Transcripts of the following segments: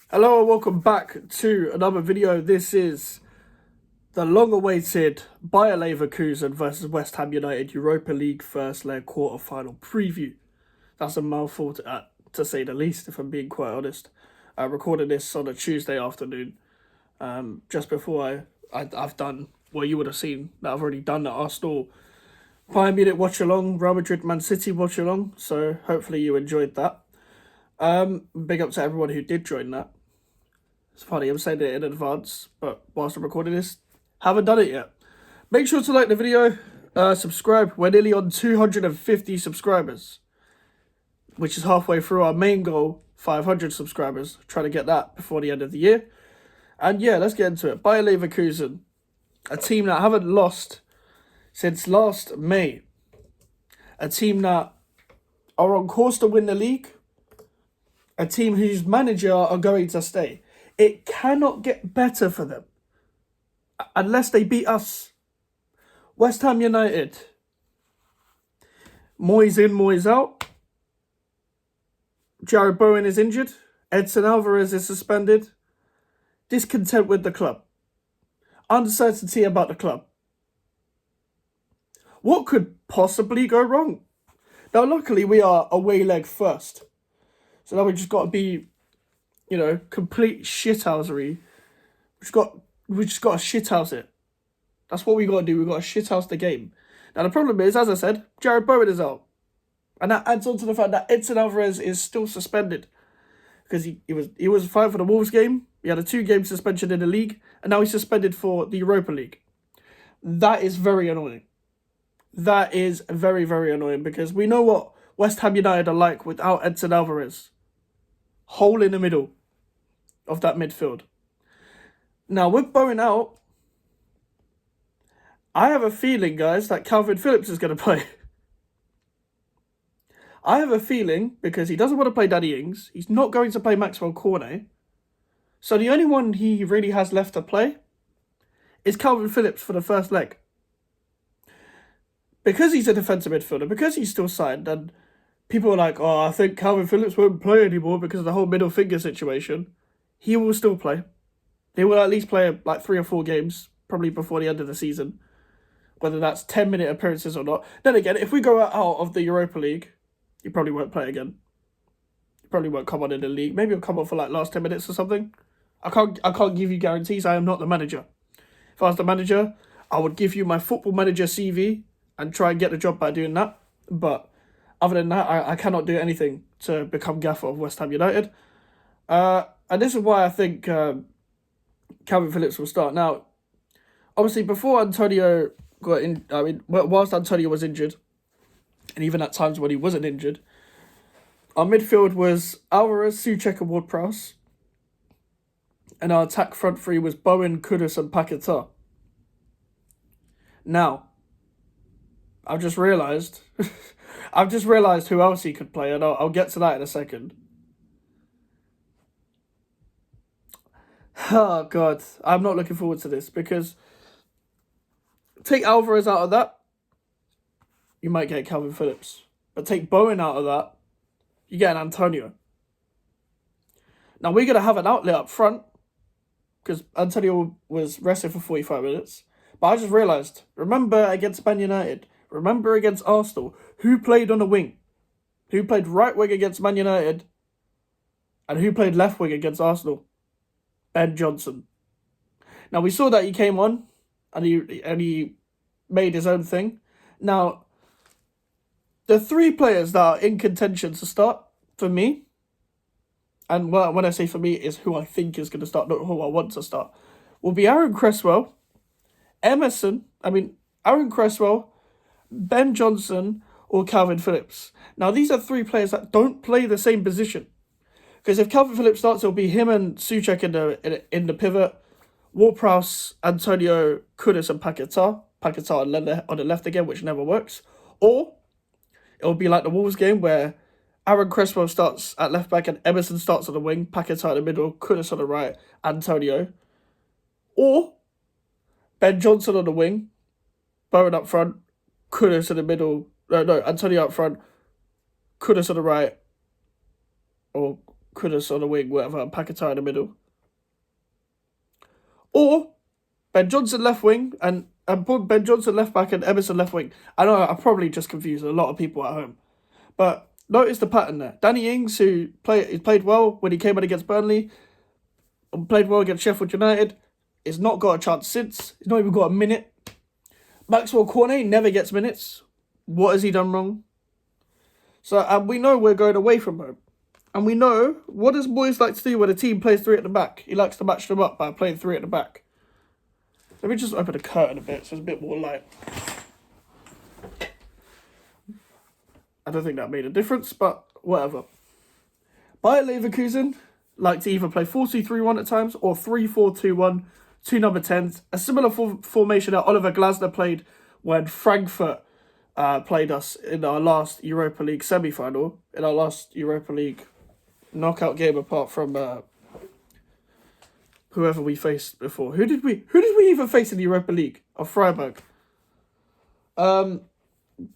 Hello and welcome back to another video. This is the long-awaited Bayer Leverkusen versus West Ham United Europa League first leg quarter-final preview. That's a mouthful to say the least, if I'm being quite honest. I recorded this on a Tuesday afternoon, just before I've done what you would have seen that I've already done the Arsenal Bayern Munich watch along, Real Madrid Man City watch along. So hopefully you enjoyed that. Big up to everyone who did join that. It's funny, I'm saying it in advance, but whilst I'm recording this, haven't done it yet. Make sure to like the video, subscribe. We're nearly on 250 subscribers, which is halfway through our main goal, 500 subscribers. Trying to get that before the end of the year. And yeah, let's get into it. Bayer Leverkusen, a team that haven't lost since last May. A team that are on course to win the league. A team whose manager are going to stay. It cannot get better for them unless they beat us. West Ham United. Moyes in, Moyes out. Jared Bowen is injured. Edson Alvarez is suspended. Discontent with the club. Uncertainty about the club. What could possibly go wrong? Now, luckily, we are away leg first. So now we just got to be, complete shithousery. We just got to shithouse it. That's what we got to do. We got to shithouse the game. Now the problem is, as I said, Jared Bowen is out, and that adds on to the fact that Edson Alvarez is still suspended because he was fine for the Wolves game. He had a 2-game suspension in the league, and now he's suspended for the Europa League. That is very annoying. That is very, very annoying because we know what West Ham United are like without Edson Alvarez. Hole in the middle of that midfield. Now, with Bowen out, I have a feeling, guys, that Calvin Phillips is going to play. I have a feeling, because he doesn't want to play Danny Ings, he's not going to play Maxwell Cornet. So the only one he really has left to play is Calvin Phillips for the first leg. Because he's a defensive midfielder, because he's still signed, and people are like, I think Calvin Phillips won't play anymore because of the whole middle finger situation. He will still play. He will at least play like 3 or 4 games, probably before the end of the season. Whether that's 10-minute appearances or not. Then again, if we go out of the Europa League, he probably won't play again. He probably won't come on in the league. Maybe he'll come on for like last 10 minutes or something. I can't give you guarantees. I am not the manager. If I was the manager, I would give you my Football Manager CV and try and get the job by doing that. But other than that, I cannot do anything to become gaffer of West Ham United. And this is why I think Calvin Phillips will start. Now, obviously, before Antonio got in, whilst Antonio was injured, and even at times when he wasn't injured, our midfield was Alvarez, Souček, and Ward-Prowse. And our attack front three was Bowen, Kudus, and Paquetá. Now, I've just realised who else he could play, and I'll get to that in a second. Oh, God. I'm not looking forward to this because take Alvarez out of that, you might get Calvin Phillips. But take Bowen out of that, you get an Antonio. Now, we're going to have an outlet up front because Antonio was rested for 45 minutes. But I just realised, remember against Man United, remember against Arsenal, who played on the wing? Who played right wing against Man United? And who played left wing against Arsenal? Ben Johnson. Now, we saw that he came on and he made his own thing. Now, the 3 players that are in contention to start, for me, and when I say for me, is who I think is going to start, not who I want to start, will be Aaron Cresswell, Aaron Cresswell, Ben Johnson, or Calvin Phillips. Now, these are 3 players that don't play the same position. Because if Calvin Phillips starts, it'll be him and Souček in the pivot, Ward-Prowse, Antonio, Kudus, and Paquetá. Paquetá on the left again, which never works. Or it'll be like the Wolves game where Aaron Cresswell starts at left back and Emerson starts on the wing, Paquetá in the middle, Kudus on the right, Antonio. Or Ben Johnson on the wing, Bowen up front, Kudus in the middle, Antonio up front, Kudus on the right, or Kudus on the wing, whatever, and Paquetá in the middle. Or Ben Johnson left wing and put Ben Johnson left back and Emerson left wing. I know I probably just confused a lot of people at home. But notice the pattern there. Danny Ings, who played well when he came in against Burnley, and played well against Sheffield United, has not got a chance since. He's not even got a minute. Maxwell Cornet never gets minutes. What has he done wrong? So, and we know we're going away from home. And we know, what does Moyes like to do when a team plays three at the back? He likes to match them up by playing three at the back. Let me just open the curtain a bit so it's a bit more light. I don't think that made a difference, but whatever. Bayer Leverkusen like to either play 4-2-3-1 at times or 3-4-2-1, two number 10s. A similar formation that Oliver Glasner played when Frankfurt played us in our last Europa League semi-final, in our last Europa League knockout game, apart from whoever we faced before. Who did we even face in the Europa League? Of Freiburg.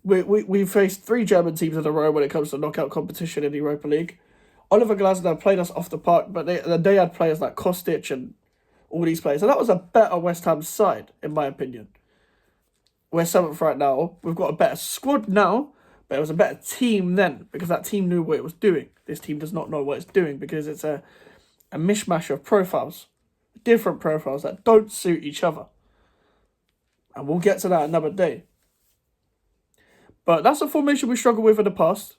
We faced 3 German teams in a row when it comes to knockout competition in the Europa League. Oliver Glasner played us off the park, but they had players like Kostic and all these players. And that was a better West Ham side, in my opinion. We're 7th right now. We've got a better squad now, but it was a better team then, because that team knew what it was doing. This team does not know what it's doing, because it's a mishmash of profiles. Different profiles that don't suit each other. And we'll get to that another day. But that's a formation we struggled with in the past.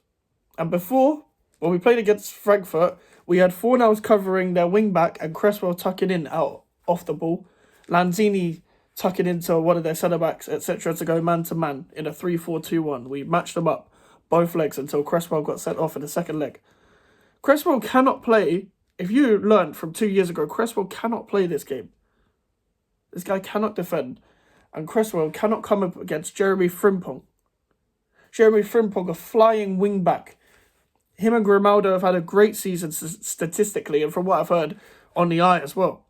And before, when we played against Frankfurt, we had Fornals covering their wing-back and Cresswell tucking in out off the ball. Lanzini tucking into one of their centre-backs, etc. to go man-to-man in a 3-4-2-1. We matched them up, both legs, until Cresswell got sent off in the second leg. Cresswell cannot play. If you learned from 2 years ago, Cresswell cannot play this game. This guy cannot defend. And Cresswell cannot come up against Jeremy Frimpong. Jeremy Frimpong, a flying wing-back. Him and Grimaldo have had a great season statistically, and from what I've heard, on the eye as well.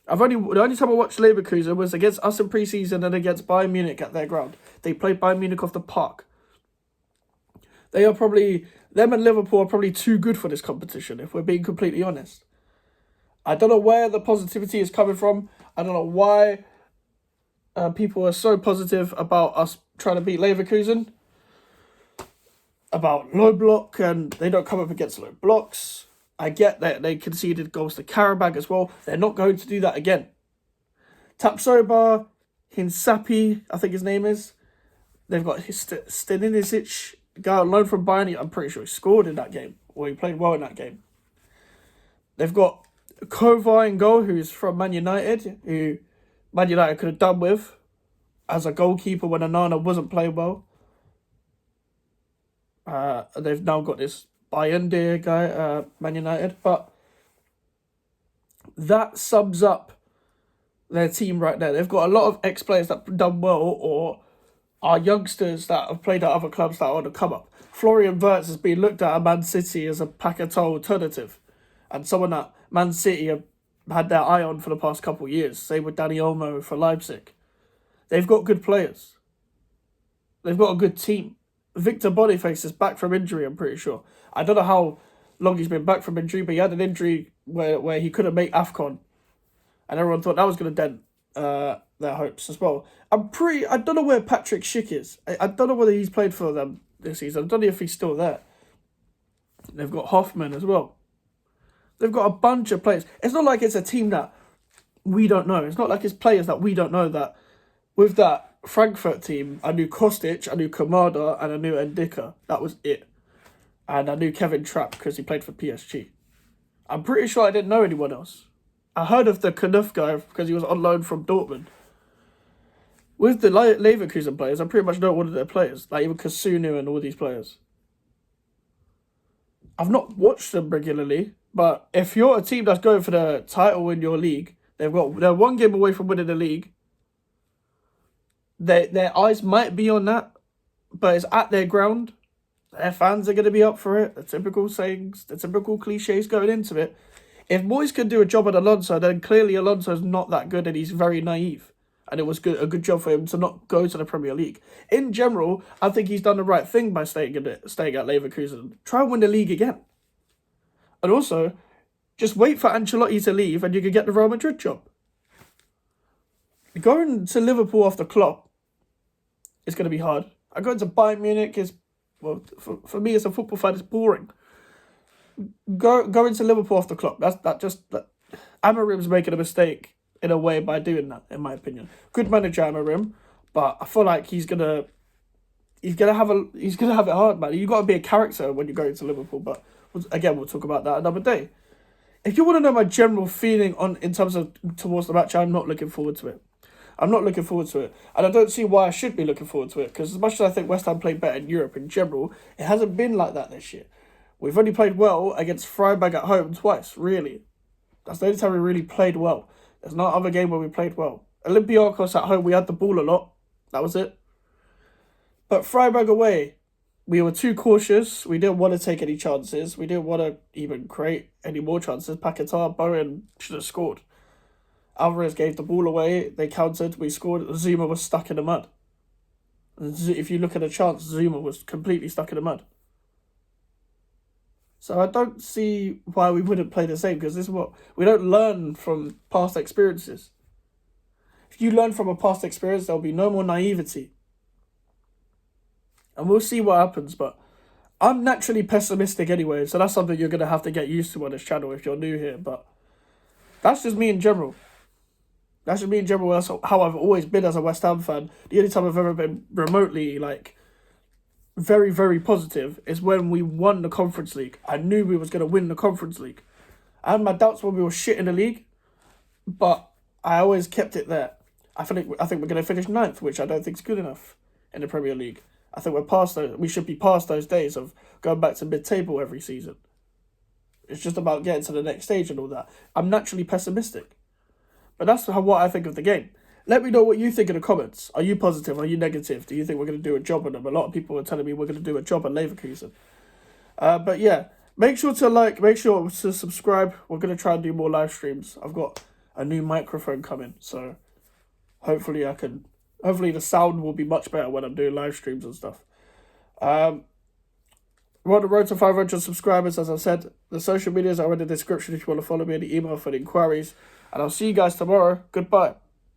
The only time I watched Leverkusen was against us in pre-season and against Bayern Munich at their ground. They played Bayern Munich off the park. They are probably, them and Liverpool are probably too good for this competition, if we're being completely honest. I don't know where the positivity is coming from. I don't know why people are so positive about us trying to beat Leverkusen. About low block, and they don't come up against low blocks. I get that they conceded goals to Karabag as well. They're not going to do that again. Tapsoba, Hinsapi, I think his name is. They've got Stanisic, guy on loan from Bayern. I'm pretty sure he scored in that game, or he played well in that game. They've got Kovar in goal, who's from Man United, who Man United could have done with as a goalkeeper when Onana wasn't playing well. They've now got this Bayern guy, Man United, but that sums up their team right there. They've got a lot of ex-players that have done well, or are youngsters that have played at other clubs that are on the come-up. Florian Wirtz has been looked at Man City as a Paquetá alternative, and someone that Man City have had their eye on for the past couple of years. Same with Dani Olmo for Leipzig. They've got good players. They've got a good team. Victor Boniface is back from injury, I'm pretty sure. I don't know how long he's been back from injury, but he had an injury where he couldn't make AFCON. And everyone thought that was going to dent their hopes as well. I don't know where Patrick Schick is. I don't know whether he's played for them this season. I don't know if he's still there. They've got Hoffman as well. They've got a bunch of players. It's not like it's a team that we don't know. It's not like it's players that we don't know that with that Frankfurt team, I knew Kostic, I knew Kamada, and I knew Ndicka. That was it. And I knew Kevin Trapp because he played for PSG. I'm pretty sure I didn't know anyone else. I heard of the Knuth guy because he was on loan from Dortmund. With the Leverkusen players, I pretty much know all of their players. Like even Kasunu and all these players. I've not watched them regularly, but if you're a team that's going for the title in your league, they're one game away from winning the league. Their eyes might be on that, but it's at their ground. Their fans are going to be up for it. The typical sayings, the typical cliches going into it. If Moyes can do a job at Alonso, then clearly Alonso's not that good and he's very naive. And it was a good job for him to not go to the Premier League. In general, I think he's done the right thing by staying at Leverkusen. Try and win the league again. And also, just wait for Ancelotti to leave and you can get the Real Madrid job. Going to Liverpool after Klopp is going to be hard. Going to Bayern Munich is, well, for me as a football fan, it's boring. Going to Liverpool after Klopp, Amarim's making a mistake in a way by doing that, in my opinion. Good manager, Amarim, but I feel like he's gonna have it hard, man. You got to be a character when you're going to Liverpool. But again, we'll talk about that another day. If you want to know my general feeling in terms of towards the match, I'm not looking forward to it. I'm not looking forward to it, and I don't see why I should be looking forward to it. Because as much as I think West Ham played better in Europe in general, it hasn't been like that this year. We've only played well against Freiburg at home twice. Really, that's the only time we really played well. There's no other game where we played well. Olympiacos at home, we had the ball a lot. That was it. But Freiburg away, we were too cautious. We didn't want to take any chances. We didn't want to even create any more chances. Paquetá, Bowen should have scored. Alvarez gave the ball away. They countered. We scored. Zuma was stuck in the mud. If you look at the chance, Zuma was completely stuck in the mud. So I don't see why we wouldn't play the same, because this is what we don't learn from past experiences. If you learn from a past experience, there'll be no more naivety. And we'll see what happens, but I'm naturally pessimistic anyway, so that's something you're going to have to get used to on this channel if you're new here, but that's just me in general. That's just me in general. That's how I've always been as a West Ham fan. The only time I've ever been remotely, very, very positive is when we won the Conference League. I knew we was going to win the Conference League. I had my doubts when we were shit in the league, but I always kept it there. I think we're going to finish 9th, which I don't think is good enough in the Premier League. I think we're past those. We should be past those days of going back to mid-table every season. It's just about getting to the next stage and all that. I'm naturally pessimistic, but that's what I think of the game. Let me know what you think in the comments. Are you positive? Are you negative? Do you think we're going to do a job on them? A lot of people are telling me we're going to do a job on Leverkusen. But yeah, make sure to like, make sure to subscribe. We're going to try and do more live streams. I've got a new microphone coming, so hopefully the sound will be much better when I'm doing live streams and stuff. We're on the road to 500 subscribers, as I said. The social medias are in the description if you want to follow me, and the email for the inquiries. And I'll see you guys tomorrow. Goodbye.